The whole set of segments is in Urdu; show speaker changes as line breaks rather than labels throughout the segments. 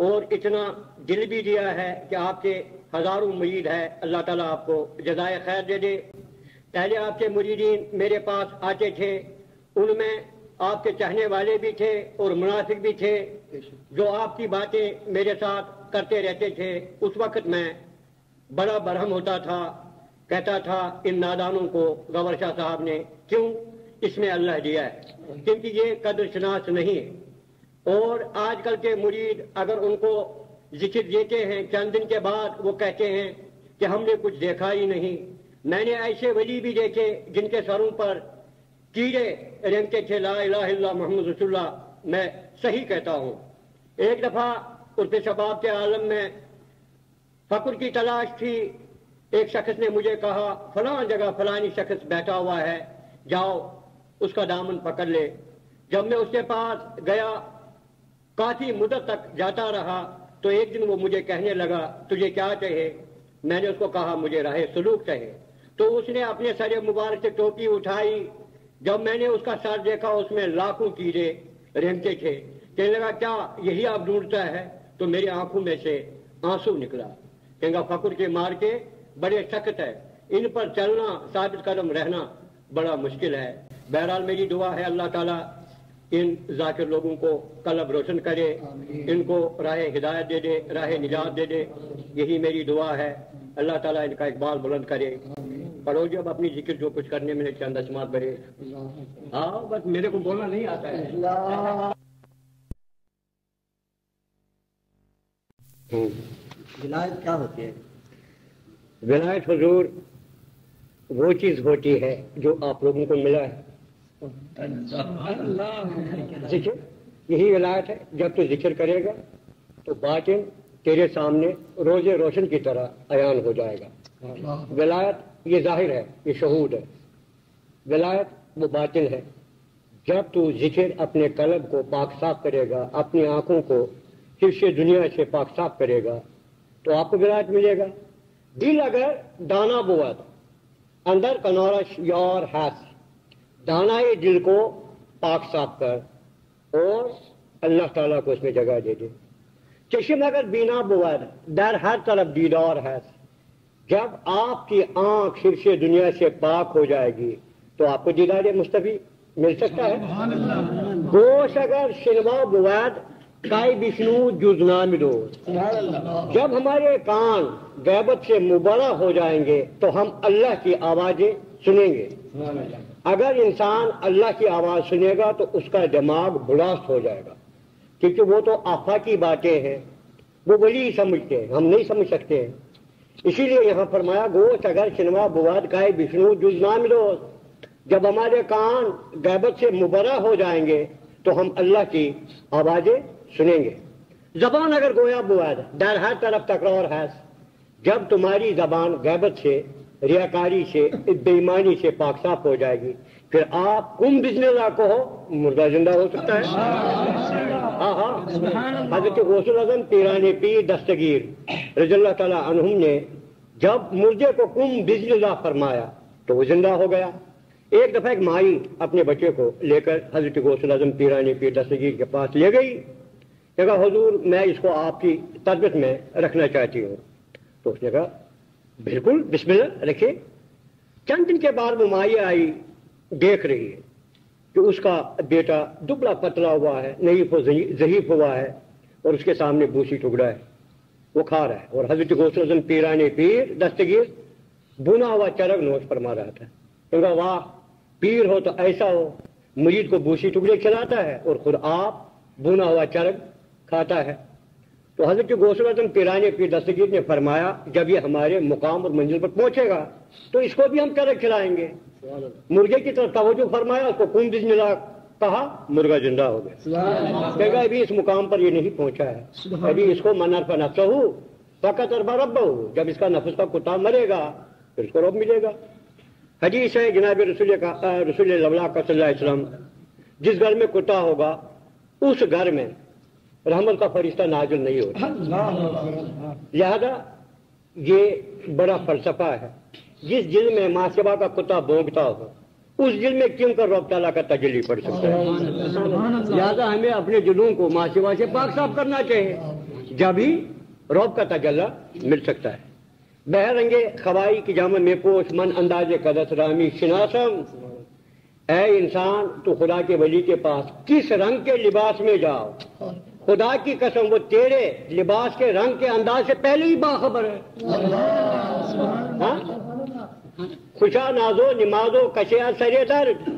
اور اتنا دل بھی دیا ہے کہ آپ کے ہزاروں مرید ہے، اللہ تعالیٰ آپ کو جزائے خیر دے دے۔ پہلے آپ کے مریدین میرے پاس آتے تھے، ان میں آپ کے چاہنے والے بھی تھے اور منافق بھی تھے، جو آپ کی باتیں میرے ساتھ کرتے رہتے تھے۔ اس وقت میں بڑا برہم ہوتا تھا، کہتا تھا ان نادانوں کو گور شاہ صاحب نے کیوں اس میں اللہ دیا ہے، کیونکہ یہ قدر شناس نہیں ہے۔ اور آج کل کے مرید اگر ان کو ذکر دیتے ہیں، چند دن کے بعد وہ کہتے ہیں کہ ہم نے کچھ دیکھا ہی نہیں۔ میں نے ایسے ولی بھی دیکھے جن کے سروں پر کیڑے رینگتے تھے، لا الہ الا اللہ محمد رسول اللہ، میں صحیح کہتا ہوں۔ ایک دفعہ قرب شباب کے عالم میں فقر کی تلاش تھی، ایک شخص نے مجھے کہا فلاں جگہ فلانی شخص بیٹھا ہوا ہے، جاؤ اس کا دامن پکڑ لے۔ جب میں اس کے پاس گیا، کافی مدت تک جاتا رہا، تو ایک دن وہ مجھے کہنے لگا تجھے کیا چاہیے؟ میں نے اس کو کہا مجھے راہ سلوک چاہیے۔ تو اس نے اپنے سر مبارک سے ٹوپی اٹھائی، جب میں نے اس کا سر دیکھا اس میں لاکھوں کیڑے رینگتے تھے۔ کہنے لگا کیا یہی آپ ڈھونڈتا ہے؟ تو میری آنکھوں میں سے آنسو نکلا۔ کہنے لگا فقر کے مار کے بڑے سخت ہے، ان پر چلنا ثابت قدم رہنا بڑا مشکل ہے۔ بہرحال میری دعا ہے اللہ تعالیٰ ان ذاکر لوگوں کو قلب روشن کرے، ان کو راہ ہدایت دے دے، راہ نجات دے دے، یہی میری دعا ہے۔ اللہ تعالیٰ ان کا اقبال بلند کرے۔ پڑھو جب اپنی ذکر جو کچھ کرنے میں چند اسمات بڑھے۔ ہاں بس میرے کو بولنا نہیں آتا ہے۔
ولایت کیا ہوتی ہے؟
ولایت حضور وہ چیز ہوتی ہے جو آپ لوگوں کو ملا ہے، ذکر، یہی ولایت ہے۔ جب تو ذکر کرے گا تو باطن تیرے سامنے روز روشن کی طرح عیان ہو جائے گا۔ ولایت یہ ظاہر ہے، یہ شہود ہے۔ ولایت وہ باطن ہے۔ جب تو ذکر اپنے قلب کو پاک صاف کرے گا، اپنی آنکھوں کو حرص دنیا سے پاک صاف کرے گا، تو آپ کو ولایت ملے گا۔ دل اگر دانا بود اندر کنورش یار ہس، دانائے دل کو پاک صاف کر اور اللہ تعالیٰ کو اس میں جگہ دے دے۔ چشم اگر بینا بود در ہر طرف دیدار ہے، جب آپ کی آنکھ حرص دنیا سے پاک ہو جائے گی تو آپ کو دیدار مصطفی مل سکتا ہے۔ گوش اگر شنوا بود کائی بشنو جز نام دوست، جب ہمارے کان غیبت سے مبرہ ہو جائیں گے تو ہم اللہ کی آوازیں سنیں گے۔ اگر انسان اللہ کی آواز سنے گا تو اس کا دماغ بلاسٹ ہو جائے گا، کیونکہ وہ تو آفاقی باتیں ہیں، وہ ولی سمجھتے ہیں، ہم نہیں سمجھ سکتے ہیں۔ اسی لیے یہاں فرمایا گوشت اگر شنوا بود کائے بشنو جز نام دوست، جب ہمارے کان غیبت سے مبرہ ہو جائیں گے تو ہم اللہ کی آوازیں سنیں گے۔ زبان اگر گویا بود در ہر طرف تکرار ہے، جب تمہاری زبان غیبت سے، ریاکاری سے، بے ایمانی سے پاک صاف ہو جائے گی، پھر آپ کم بسم اللہ کہو، مردہ زندہ ہو سکتا ہے۔ ہاں حضرت غوث الاعظم پیران پیر دستگیر رضی اللہ تعالیٰ عنہم نے جب مردے کو کم بسم اللہ فرمایا تو وہ زندہ ہو گیا۔ ایک دفعہ ایک مائی اپنے بچے کو لے کر حضرت غوث الاعظم پیران پیر دستگیر کے پاس لے گئی، کہا حضور میں اس کو آپ کی تربیت میں رکھنا چاہتی ہوں۔ تو اس نے کہا بالکل بسم اللہ رکھے۔ چند دن کے بعد وہ مائی آئی، دیکھ رہی ہے کہ اس کا بیٹا دبلا پتلا ہوا ہے، ضعیف ہوا ہے، اور اس کے سامنے بوسی ٹکڑا ہے، وہ کھا رہا ہے، اور حضرت غوث الاعظم پیران پیر دستگیر بنا ہوا چرگ نوش فرما رہا تھا۔ کہا واہ، پیر ہو تو ایسا ہو، مرید کو بوسی ٹکڑے کھلاتا ہے اور خود آپ بنا ہوا چرگ کھاتا ہے۔ تو حضرت غوث الاعظم پیران پیر دستگیر نے فرمایا جب یہ ہمارے مقام اور منزل پر پہنچے گا تو اس کو بھی ہم چرگ کھلائیں گے۔ مرغے کی طرف توجہ فرمایا، اس کو کون بسم اللہ کہا، مرغا زندہ ہو گیا۔ کہا ابھی اس مقام پر یہ نہیں پہنچا ہے، ابھی اس کو من عرف نفسہ فقط اربا رب ہو، جب اس کا نفس کا کتا مرے گا پھر اس کو رب ملے گا۔ حدیث ہے جناب رسول اللہ کا صلی اللہ علیہ وسلم، جس گھر میں کتا ہوگا اس گھر میں رحمت کا فرشتہ نازل نہیں ہوتا۔ لہذا یہ بڑا فلسفہ ہے، جس دل میں ماسبہ کا کتا بھونکتا ہو اس دل میں کیوں کر رب تعالیٰ کا تجلی پڑ سکتا ہے۔ لہذا ہمیں اپنے دلوں کو ماسبہ سے پاک صاف کرنا چاہیے۔ جبھی رعب کا تجلی مل سکتا ہے۔ بہرنگ خوائی کی جامع میں پوش من انداز قدس رامی شناسم، اے انسان تو خدا کے ولی کے پاس کس رنگ کے لباس میں جاؤ، خدا کی قسم وہ تیرے لباس کے رنگ کے انداز سے پہلے ہی باخبر ہے۔ خوشا نازو نمازو کشیا سرے درد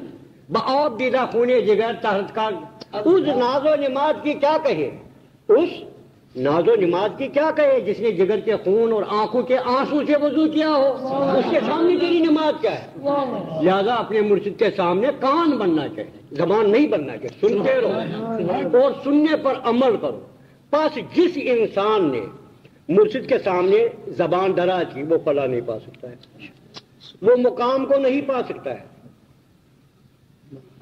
بآب دیدہ خونے جگر تحت کا، اس ناز و نماز کی کیا کہے، اس ناز و نماز کی کیا کہے جس نے جگر کے خون اور آنکھوں کے آنسو سے وضو کیا ہو، اس کے سامنے تیری نماز کیا ہے؟ لہذا اپنے مرشد کے سامنے کان بننا چاہیے، زبان نہیں بننا چاہیے، سنتے رہو اور سننے پر عمل کرو۔ پس جس انسان نے مرشد کے سامنے زبان دراز کی وہ فلاح نہیں پا سکتا ہے، وہ مقام کو نہیں پا سکتا ہے۔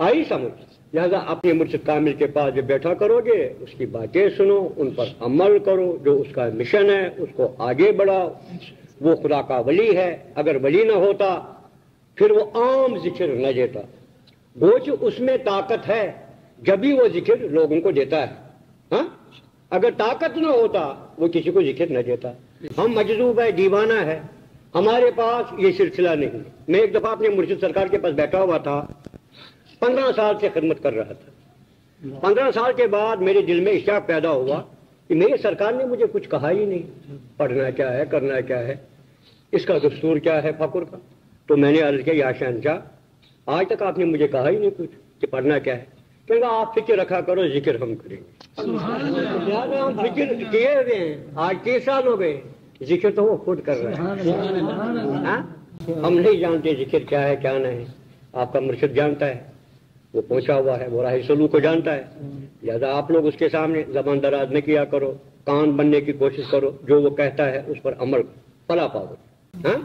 آئی سمجھ؟ لہذا اپنے مرشد کامل کے پاس جب بیٹھا کرو گے اس کی باتیں سنو، ان پر عمل کرو، جو اس کا مشن ہے اس کو آگے بڑھاؤ۔ وہ خدا کا ولی ہے، اگر ولی نہ ہوتا پھر وہ عام ذکر نہ دیتا، گوچ اس میں طاقت ہے جبھی وہ ذکر لوگوں کو دیتا ہے، ہاں اگر طاقت نہ ہوتا وہ کسی کو ذکر نہ دیتا۔ ہم مجذوب ہے، دیوانہ ہے، ہمارے پاس یہ سلسلہ نہیں۔ میں ایک دفعہ اپنے مرشد سرکار کے پاس بیٹھا ہوا تھا، 15 سال سے خدمت کر رہا تھا۔ 15 سال کے بعد میرے دل میں اشتیاق پیدا ہوا کہ میرے سرکار نے مجھے کچھ کہا ہی نہیں، پڑھنا کیا ہے، کرنا کیا ہے، اس کا دستور کیا ہے فقر کا۔ تو میں نے عرض کیا یا شہنشاہ آج تک آپ نے مجھے کہا ہی نہیں کچھ کہ پڑھنا کیا ہے۔ کہ آپ فکر رکھا کرو، ذکر ہم کریں گے۔ ہم فکر کیے ہوئے ہیں، آج 30 سال ہو گئے، ذکر تو وہ خود کر رہا ہے۔ ہم نہیں جانتے ذکر کیا ہے کیا نہیں، آپ کا مرشد جانتا ہے، وہ پہنچا ہوا ہے، وہ راہ سلوک کو جانتا ہے۔ لہذا آپ لوگ اس کے سامنے زبان دراز نہ کیا کرو، کان بننے کی کوشش کرو، جو وہ کہتا ہے اس پر عمل فلا پاؤ۔ ہاں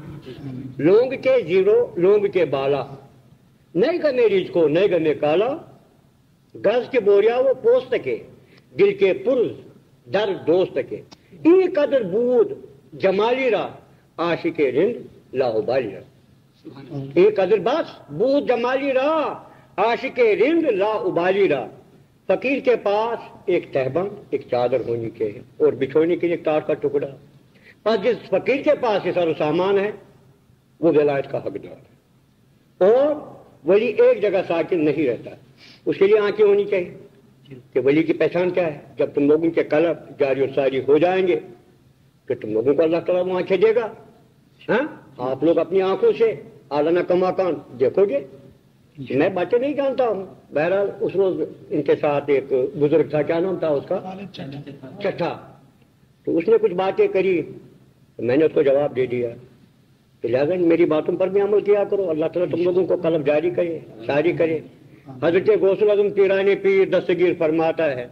لونگ کے زیرو لونگ کے بالا، نہیں گمے رج کو نہیں گمے کالا، گز کے بوریا وہ پوست کے، دل کے پرز در دوست کے، ای قدر بود جمالی را عاشق رند لا ابالی را، ای قدر بس بود جمالی را عاشق رند لا ابالی را۔ فقیر کے پاس ایک تہبند ایک چادر ہونی چاہیے اور بچھونے کے لیے کاٹ کا ٹکڑا۔ پر جس فقیر کے پاس یہ سارا سامان ہے وہ ولایت کا حقدار ہے، اور ولی ایک جگہ ساکن نہیں رہتا، اس کے لیے آنکھیں ہونی چاہیے کہ ولی کی پہچان کیا ہے۔ جب تم لوگوں کے قلب جاری اور ساری ہو جائیں گے تو تم لوگوں کو اللہ تعالیٰ وہ آنکھیں دے گا۔ ہاں آپ لوگ اپنی آنکھوں سے اعلیٰ کماکان دیکھو گے۔ میں باتیں نہیں جانتا ہوں، بہرحال اس روز ان کے ساتھ ایک بزرگ تھا، کیا نام تھا اس کا، چٹھا، تو اس نے کچھ باتیں کری، میں نے اس کو جواب دے دیا کہ لہٰذا میری باتوں پر بھی عمل کیا کرو، اللہ تعالیٰ تم لوگوں کو قلب جاری کرے ساری کرے۔ حضرت غوث الاعظم پیرانی پیر دستگیر فرماتا ہے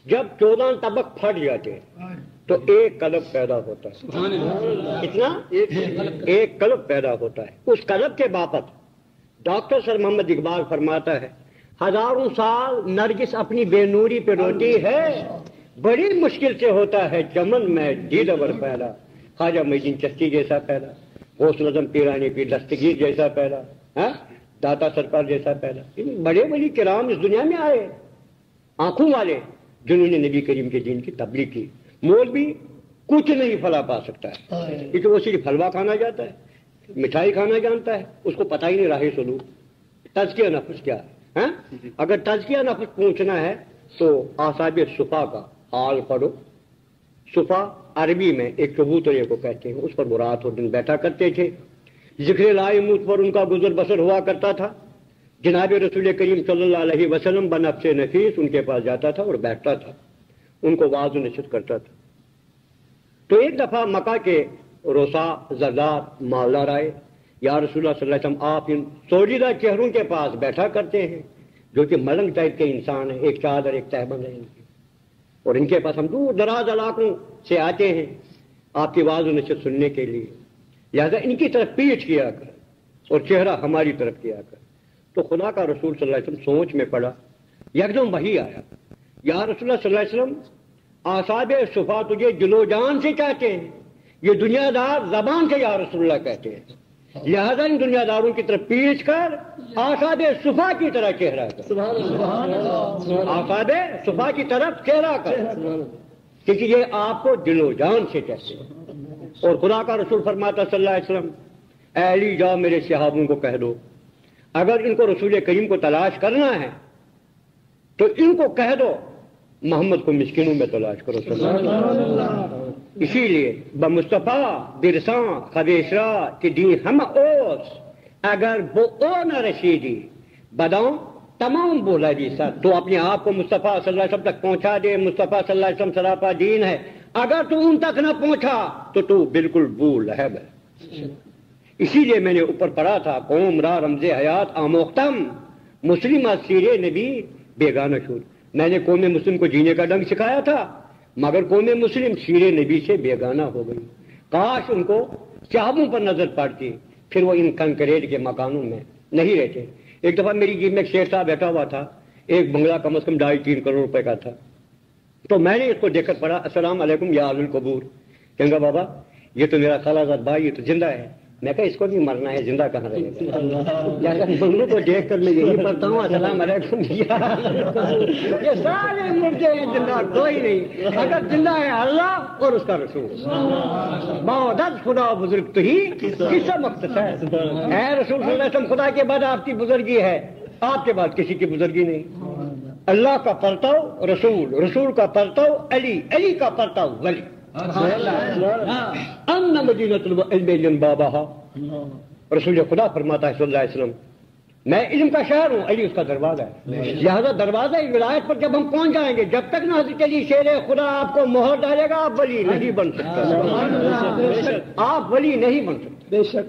جب 14 طبق پھٹ جاتے تو ایک قلب پیدا ہوتا ہے، اتنا ایک قلب پیدا ہوتا ہے۔ اس قلب کے بابت ڈاکٹر سر محمد اقبال فرماتا ہے ہزاروں سال نرگس اپنی بے نوری پہ روتی ہے، بڑی مشکل سے ہوتا ہے چمن میں دیدور پیدا، خواجہ معین الدین چشتی جیسا پیدا، غوث الاعظم پیرانی پیر دستگیر جیسا پیدا، داتا سرکار جیسا پیدا۔ بڑے ولی کرام اس دنیا میں آئے آنکھوں والے جنہوں نے نبی کریم کے دین کی تبلیغ کی۔ مولوی کچھ نہیں فلا پا سکتا ہے کیونکہ وہ صرف حلوہ کھانا جاتا ہے، مٹھائی کھانا جانتا ہے، اس کو پتہ ہی نہیں راہ سلوک تزکیہ نفس کیا ہے۔ اگر تزکیہ نفس پوچھنا ہے تو اصحاب صفا کا حال پڑھو۔ صفا عربی میں ایک چبوترے کو کہتے ہیں، اس پر وہ رات اور دن بیٹھا کرتے تھے، ذکر لائے موت پر ان کا گزر بسر ہوا کرتا تھا۔ جناب رسول کریم صلی اللہ علیہ وسلم بنفس نفیس ان کے پاس جاتا تھا اور بیٹھتا تھا، ان کو واعظ و نصیحت کرتا تھا۔ تو ایک دفعہ مکہ کے روسا زردار مالدار آئے، یا رسول اللہ صلی اللہ علیہ وسلم آپ ان سوجیدہ چہروں کے پاس بیٹھا کرتے ہیں جو کہ ملنگ ٹائپ کے انسان ہیں، ایک چادر ایک تہبند ہے ان کی، اور ان کے پاس ہم دور دراز علاقوں سے آتے ہیں آپ کی واعظ و نصیحت سننے کے لیے، لہذا ان کی طرف پیچھ کیا کر اور چہرہ ہماری طرف کیا کر۔ تو خدا کا رسول صلی اللہ علیہ وسلم سوچ میں پڑا، یکدم وحی آیا، یا رسول اللہ صلی اللہ علیہ وسلم اصحاب صفا تجھے دل و جان سے چاہتے ہیں، یہ دنیا دار زبان سے یا رسول اللہ کہتے ہیں، لہذا ان دنیا داروں کی طرف پیچھ کر اصحاب صفا کی طرح چہرہ کر، اصحاب صفا کی طرف چہرہ کر۔ کیونکہ یہ آپ کو دل و جان سے کہتے ہیں. اور خدا کا رسول فرماتا صلی اللہ علیہ وسلم اے علی جاؤ میرے صحابوں کو کہہ دو اگر ان کو رسول کریم کو تلاش کرنا ہے تو ان کو کہہ دو محمد کو مسکینوں میں تلاش کرو صلی اللہ علیہ وسلم. اسی لیے بمصطفیٰ برساں خبیشرا کہ دی ہم اوس اگر وہ او نہ رسیدی بداؤں تمام بولا جی سر تو اپنے آپ کو مصطفیٰ صلی اللہ علیہ وسلم تک پہنچا دے. مصطفیٰ صلی اللہ علیہ وسلم سراپا دین ہے. اگر تو ان تک نہ پہنچا تو بالکل بھول ہے. اسی لیے میں نے اوپر پڑھا تھا قوم را رمز حیات آموختم مسلم سیر نبی بیگانہ شور. میں نے قوم مسلم کو جینے کا ڈنگ سکھایا تھا مگر قوم مسلم سیر نبی سے بیگانہ ہو گئی. کاش ان کو صحابوں پر نظر پڑتی پھر وہ ان کنکریٹ کے مکانوں میں نہیں رہتے. ایک دفعہ میری جیب میں ایک شیخ صاحب بیٹھا ہوا تھا. ایک بنگلہ کم از کم 2.5-3 کروڑ روپے کا تھا. تو میں نے اس کو دیکھ کر پڑھا السلام علیکم یا اہل القبور. کہوں گا بابا یہ تو میرا خالہ زاد بھائی یہ تو زندہ ہے. میں کہا اس کو بھی مرنا ہے زندہ کہاں رہے گا. بنگلوں کو دیکھ کر میں یہی پڑھتا ہوں السلام علیکم یہ سارے مردے ہیں زندہ کوئی نہیں. اگر زندہ ہے اللہ اور اس کا رسول بہت خدا بزرگ تو ہی کس مقصد ہے. اے رسول صلی اللہ علیہ وسلم خدا کے بعد آپ کی بزرگی ہے آپ کے بعد کسی کی بزرگی نہیں. اللہ کا پرتاؤ رسول رسول کا پرتاؤ علی علی کا پرتاؤ ولی. ان مدینۃ العلم بابا رسول خدا فرماتا ہے صلی اللہ علیہ وسلم میں علم کا شہر ہوں علی اس کا دروازہ ہے. لہذا دروازہ ولایت پر جب ہم پہنچ جائیں گے جب تک نہ حضرت علی شیر خدا آپ کو مہر ڈالے گا آپ ولی نہیں بن سکتے. آپ ولی نہیں بن سکتے. بے شک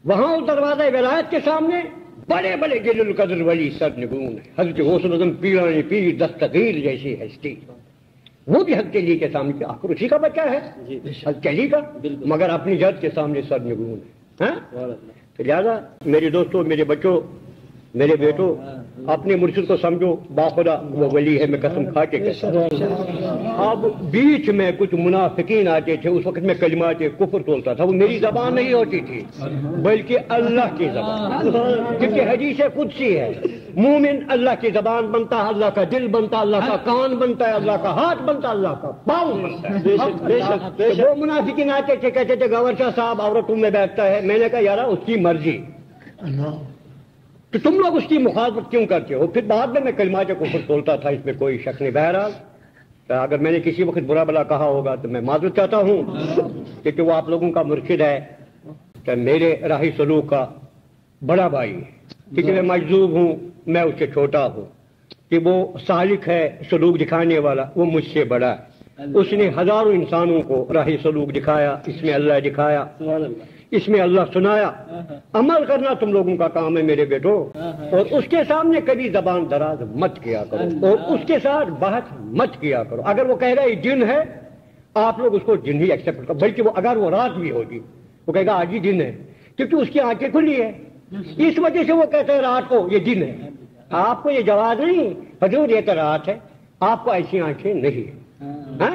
وہاں اس دروازہ ولایت کے سامنے بڑے بڑے جل القدر ولی سر نگون ہے. حضرت غوث اعظم پیرانی پیر دستگیر جیسی ہستی وہ بھی حضرت علی کے سامنے آخر اسی کا بچہ ہے حضرت علی کا مگر اپنی جد کے سامنے سر نگون ہے. لہٰذا میرے دوستوں میرے بچوں میرے بیٹوں اپنے مرشد کو سمجھو باخدا وہ ولی ہے. میں قسم کھا کے کہتا ہوں. اب بیچ میں کچھ منافقین آتے تھے اس وقت میں کلمات کفر تولتا تھا. وہ میری زبان نہیں ہوتی تھی بلکہ اللہ کی زبان کیونکہ حدیث قدسی ہے. مومن اللہ کی زبان بنتا ہے اللہ کا دل بنتا اللہ کا کان بنتا ہے اللہ کا ہاتھ بنتا اللہ کا پاؤں بنتا ہے. وہ منافقین آتے تھے کہتے تھے گور شاہ صاحب عورتوں میں بیٹھتا ہے. میں نے کہا یار اس کی مرضی تو تم لوگ اس کی مخالفت کیوں کرتے ہو. پھر بعد میں کلمات کفر تولتا تھا اس میں کوئی شک نہیں. بہرحال اگر میں نے کسی وقت برا بلا کہا ہوگا تو میں معذرت چاہتا ہوں کیونکہ وہ آپ لوگوں کا مرشد ہے کہ میرے راہی سلوک کا بڑا بھائی کیونکہ میں مجذوب ہوں میں اس سے چھوٹا ہوں کہ وہ سالک ہے سلوک دکھانے والا وہ مجھ سے بڑا ہے. اس نے ہزاروں انسانوں کو راہی سلوک دکھایا. اس میں اللہ دکھایا اس میں اللہ سنایا. عمل کرنا تم لوگوں کا کام ہے میرے بیٹو. اور اس کے سامنے کبھی زبان دراز مت کیا کرو اور اس کے ساتھ بحث مت کیا کرو. اگر وہ کہہ رہا ہے یہ جن ہے آپ لوگ اس کو جن ہی ایکسپٹ کرو. بلکہ وہ اگر وہ رات بھی ہوگی وہ کہے گا آج ہی جن ہے کیونکہ اس کی آنکھیں کھلی ہے. اس وجہ سے وہ کہتے ہیں رات کو یہ جن ہے. آپ کو یہ جواز نہیں حضور یہ تو رات ہے آپ کو ایسی آنکھیں نہیں ہے.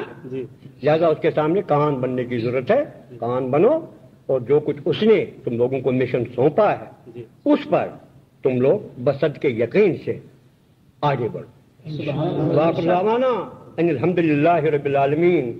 لہٰذا اس کے سامنے کان بننے کی ضرورت ہے. کان بنو اور جو کچھ اس نے تم لوگوں کو مشن سونپا ہے اس پر تم لوگ بصدقے یقین سے آگے بڑھو. واخر دعوانا ان الحمدللہ رب العالمین.